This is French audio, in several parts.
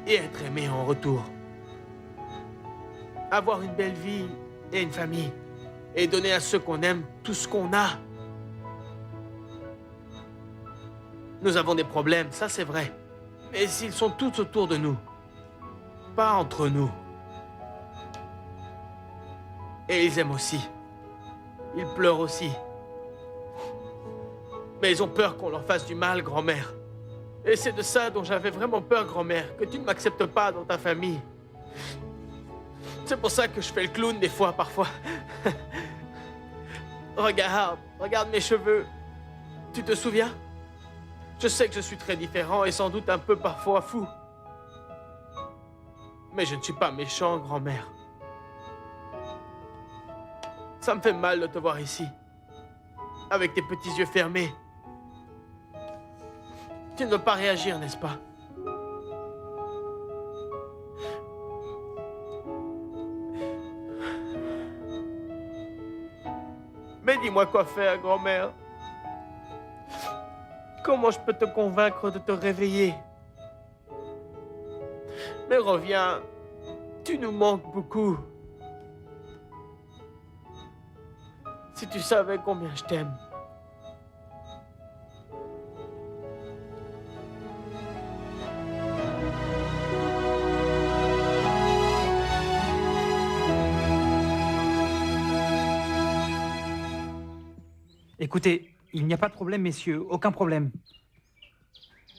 et être aimé en retour. Avoir une belle vie et une famille. Et donner à ceux qu'on aime tout ce qu'on a. Nous avons des problèmes, ça c'est vrai. Mais s'ils sont tous autour de nous, pas entre nous. Et ils aiment aussi. Ils pleurent aussi. Mais ils ont peur qu'on leur fasse du mal, grand-mère. Et c'est de ça dont j'avais vraiment peur, grand-mère, que tu ne m'acceptes pas dans ta famille. C'est pour ça que je fais le clown des fois, parfois. Regarde mes cheveux. Tu te souviens? Je sais que je suis très différent et sans doute un peu parfois fou. Mais je ne suis pas méchant, grand-mère. Ça me fait mal de te voir ici, avec tes petits yeux fermés. Tu ne veux pas réagir, n'est-ce pas? Mais dis-moi quoi faire, grand-mère. Comment je peux te convaincre de te réveiller? Mais reviens, tu nous manques beaucoup. Si tu savais combien je t'aime. Écoutez, il n'y a pas de problème, messieurs, aucun problème.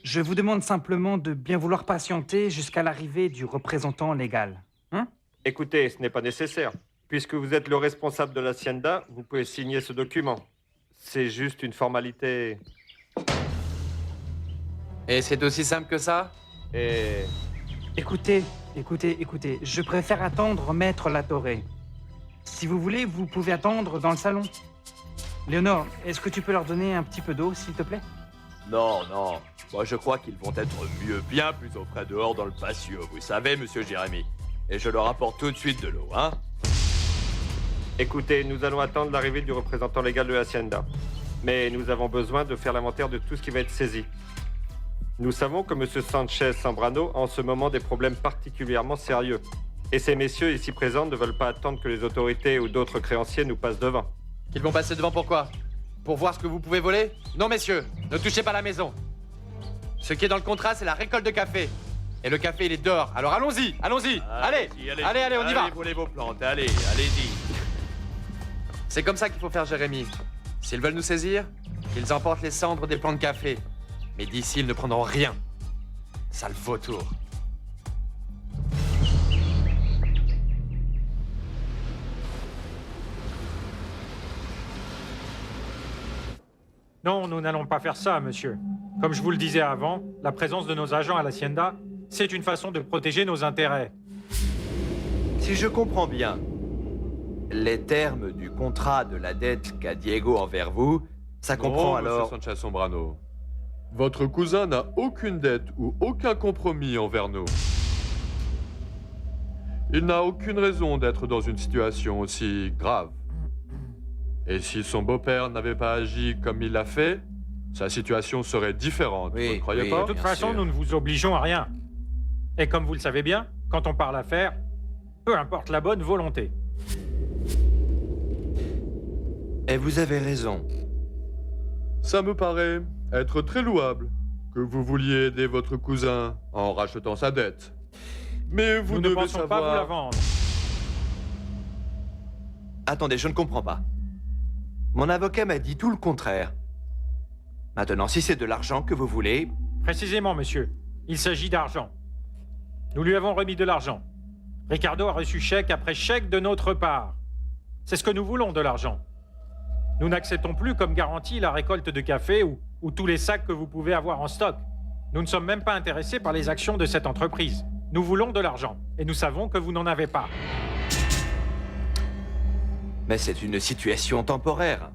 Je vous demande simplement de bien vouloir patienter jusqu'à l'arrivée du représentant légal. Hein? Écoutez, ce n'est pas nécessaire. Puisque vous êtes le responsable de l'hacienda, vous pouvez signer ce document. C'est juste une formalité. Et c'est aussi simple que ça? Et... Écoutez, je préfère attendre Maître Latoré. Si vous voulez, vous pouvez attendre dans le salon. Léonore, est-ce que tu peux leur donner un petit peu d'eau, s'il te plaît? Non, non. Moi, je crois qu'ils vont être mieux, bien plus au frais dehors dans le patio, vous savez, monsieur Jérémy. Et je leur apporte tout de suite de l'eau, hein? Écoutez, nous allons attendre l'arrivée du représentant légal de l'hacienda. Mais nous avons besoin de faire l'inventaire de tout ce qui va être saisi. Nous savons que M. Sanchez Zambrano a en ce moment des problèmes particulièrement sérieux. Et ces messieurs ici présents ne veulent pas attendre que les autorités ou d'autres créanciers nous passent devant. Ils vont passer devant pourquoi? Pour voir ce que vous pouvez voler? Non, messieurs, ne touchez pas la maison. Ce qui est dans le contrat, c'est la récolte de café. Et le café, il est dehors. Alors allons-y, allons-y. Allez, on y va. Allez, volez vos plantes, allez-y. C'est comme ça qu'il faut faire, Jérémy. S'ils veulent nous saisir, qu'ils emportent les cendres des plants de café. Mais d'ici, ils ne prendront rien. Sale vautour. Non, nous n'allons pas faire ça, monsieur. Comme je vous le disais avant, la présence de nos agents à l'hacienda, c'est une façon de protéger nos intérêts. Si je comprends bien, les termes du contrat de la dette qu'a Diego envers vous, ça comprend alors... Monsieur Sanchez Sombrano. Votre cousin n'a aucune dette ou aucun compromis envers nous. Il n'a aucune raison d'être dans une situation aussi grave. Et si son beau-père n'avait pas agi comme il l'a fait, sa situation serait différente, Oui, vous ne croyez oui. pas? De toute Bien façon, sûr. nous ne vous obligeons à rien. Et comme vous le savez bien, quand on parle affaires, peu importe la bonne volonté. Et vous avez raison. Ça me paraît être très louable que vous vouliez aider votre cousin en rachetant sa dette. Mais vous Nous ne devez pensons pas vous la savoir... vendre. Attendez, je ne comprends pas. Mon avocat m'a dit tout le contraire. Maintenant, si c'est de l'argent que vous voulez... Précisément, monsieur. Il s'agit d'argent. Nous lui avons remis de l'argent. Ricardo a reçu chèque après chèque de notre part. C'est ce que nous voulons, de l'argent. Nous n'acceptons plus comme garantie la récolte de café ou tous les sacs que vous pouvez avoir en stock. Nous ne sommes même pas intéressés par les actions de cette entreprise. Nous voulons de l'argent, et nous savons que vous n'en avez pas. Mais c'est une situation temporaire.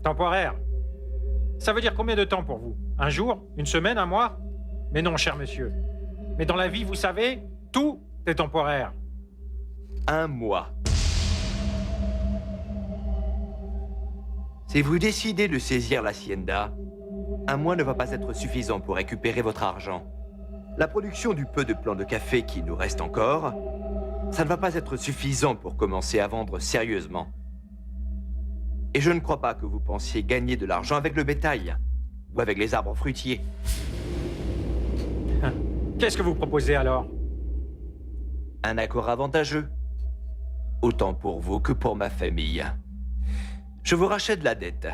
Temporaire. Ça veut dire combien de temps pour vous? Un jour? Une semaine? Un mois? Mais non, cher monsieur. Mais dans la vie, vous savez, tout est temporaire. Un mois. Si vous décidez de saisir l'hacienda, un mois ne va pas être suffisant pour récupérer votre argent. La production du peu de plants de café qui nous reste encore, ça ne va pas être suffisant pour commencer à vendre sérieusement. Et je ne crois pas que vous pensiez gagner de l'argent avec le bétail ou avec les arbres fruitiers. Qu'est-ce que vous proposez alors? Un accord avantageux, autant pour vous que pour ma famille. Je vous rachète la dette.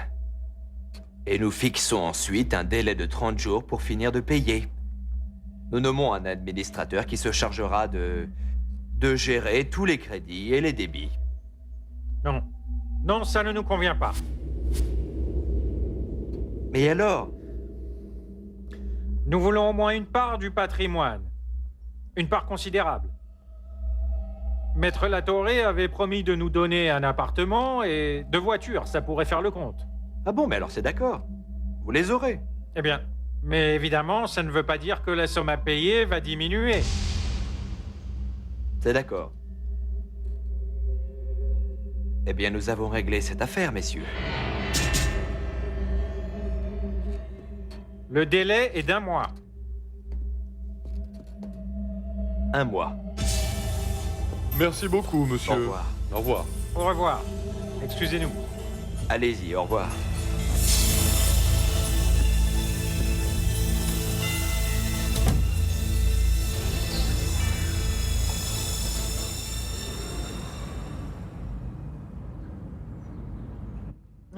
Et nous fixons ensuite un délai de 30 jours pour finir de payer. Nous nommons un administrateur qui se chargera de gérer tous les crédits et les débits. Non. Non, ça ne nous convient pas. Mais alors? Nous voulons au moins une part du patrimoine. Une part considérable. Maître Latoré avait promis de nous donner un appartement et 2 voitures, ça pourrait faire le compte. Ah bon, mais alors c'est d'accord. Vous les aurez. Eh bien, mais évidemment, ça ne veut pas dire que la somme à payer va diminuer. C'est d'accord. Eh bien, nous avons réglé cette affaire, messieurs. Le délai est d'1 mois. 1 mois. Merci beaucoup, monsieur. Au revoir. Au revoir. Au revoir. Excusez-nous. Allez-y, au revoir.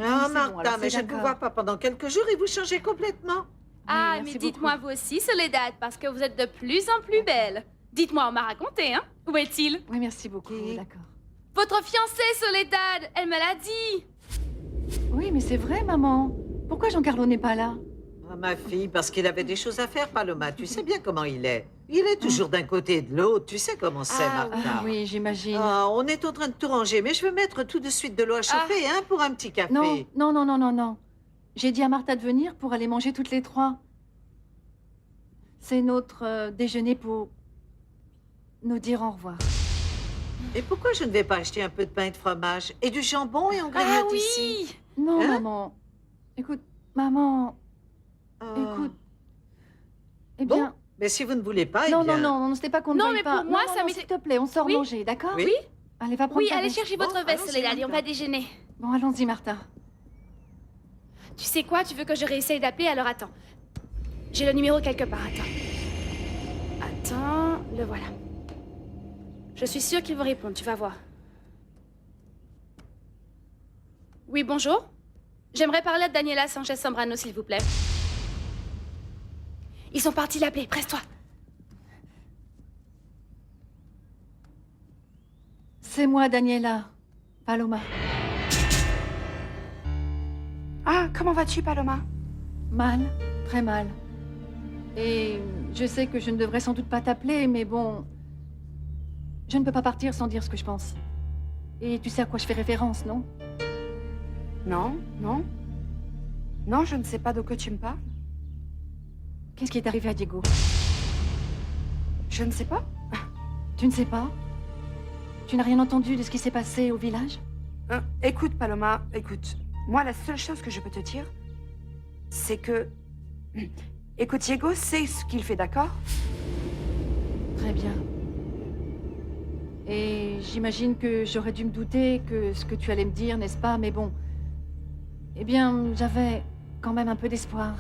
Ah, c'est Martha, bon, alors mais c'est je ne vous d'accord. vois pas pendant quelques jours et vous changez complètement. Ah, merci mais dites-moi vous aussi, Soledad, parce que vous êtes de plus en plus belle. Dites-moi, on m'a raconté, hein? Où est-il? Oui, merci beaucoup, Et- d'accord. Votre fiancé, Soledad, elle me l'a dit. Oui, mais c'est vrai, maman. Pourquoi Giancarlo n'est pas là? Ah, ma fille, parce qu'il avait des choses à faire, Paloma. Tu sais bien comment il est. Il est toujours d'un côté et de l'autre. Tu sais comment c'est, Ah, Martha. Ah, oui, j'imagine. Ah, on est en train de tout ranger, mais je vais mettre tout de suite de l'eau à chauffer, hein, pour un petit café. Non, non, non, non, non, non. J'ai dit à Martha de venir pour aller manger toutes les 3. C'est notre déjeuner pour nous dire au revoir. Et pourquoi je ne vais pas acheter un peu de pain et de fromage et du jambon et on Ah grignote ici? oui! Non, Hein? maman. Écoute, maman, Ah. écoute. Eh Bon, bien... mais si vous ne voulez pas, non, eh bien... non, c'était pas qu'on ne Non, veuille mais pas. pour moi, non, ça non, m'était- s'il te plaît, on sort Oui. manger, d'accord? Oui. Allez, va prendre Oui, ta allez veste. chercher Bon, votre veste, allons-y, Soledad, et on Martha. va déjeuner. Bon, allons-y, Martha. Tu sais quoi, tu veux que je réessaye d'appeler, alors attends. J'ai le numéro quelque part, attends. Attends, le voilà. Je suis sûre qu'il va répondre, tu vas voir. Oui, bonjour. J'aimerais parler à Daniela Sanchez Sombrano, s'il vous plaît. Ils sont partis l'appeler, presse-toi. C'est moi, Daniela. Paloma. Ah, comment vas-tu, Paloma? Mal, très mal. Et je sais que je ne devrais sans doute pas t'appeler, mais bon... Je ne peux pas partir sans dire ce que je pense. Et tu sais à quoi je fais référence, non? Non, non. Non, je ne sais pas de quoi tu me parles. Qu'est-ce qui est arrivé à Diego? Je ne sais pas. Tu ne sais pas? Tu n'as rien entendu de ce qui s'est passé au village? Écoute, Paloma, écoute. Moi, la seule chose que je peux te dire, c'est que... Écoute, Diego sait ce qu'il fait, d'accord? Très bien. Et j'imagine que j'aurais dû me douter que ce que tu allais me dire, n'est-ce pas? Mais bon... Eh bien, j'avais quand même un peu d'espoir.